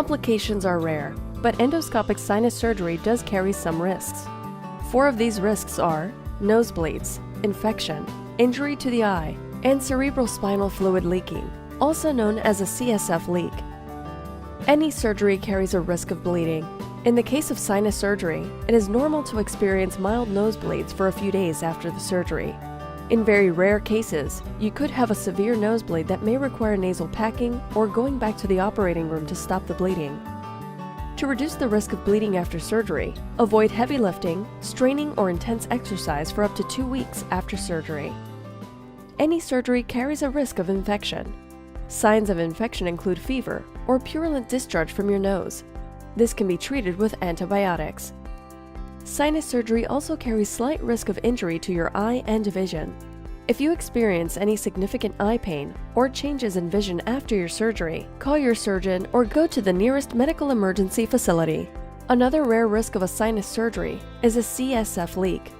Complications are rare, but endoscopic sinus surgery does carry some risks. 4 of these risks are nosebleeds, infection, injury to the eye, and cerebral spinal fluid leaking, also known as a CSF leak. Any surgery carries a risk of bleeding. In the case of sinus surgery, it is normal to experience mild nosebleeds for a few days after the surgery. In very rare cases, you could have a severe nosebleed that may require nasal packing or going back to the operating room to stop the bleeding. To reduce the risk of bleeding after surgery, avoid heavy lifting, straining, or intense exercise for up to 2 weeks after surgery. Any surgery carries a risk of infection. Signs of infection include fever or purulent discharge from your nose. This can be treated with antibiotics. Sinus surgery also carries slight risk of injury to your eye and vision. If you experience any significant eye pain or changes in vision after your surgery, call your surgeon or go to the nearest medical emergency facility. Another rare risk of a sinus surgery is a CSF leak.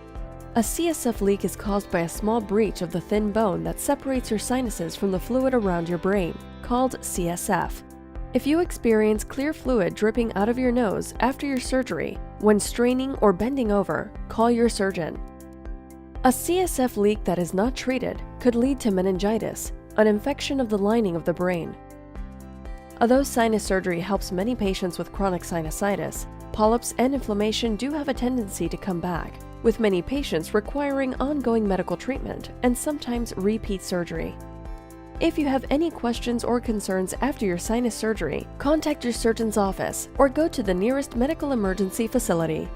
A CSF leak is caused by a small breach of the thin bone that separates your sinuses from the fluid around your brain, called CSF. If you experience clear fluid dripping out of your nose after your surgery, when straining or bending over, call your surgeon. A CSF leak that is not treated could lead to meningitis, an infection of the lining of the brain. Although sinus surgery helps many patients with chronic sinusitis, polyps and inflammation do have a tendency to come back, with many patients requiring ongoing medical treatment and sometimes repeat surgery. If you have any questions or concerns after your sinus surgery, contact your surgeon's office or go to the nearest medical emergency facility.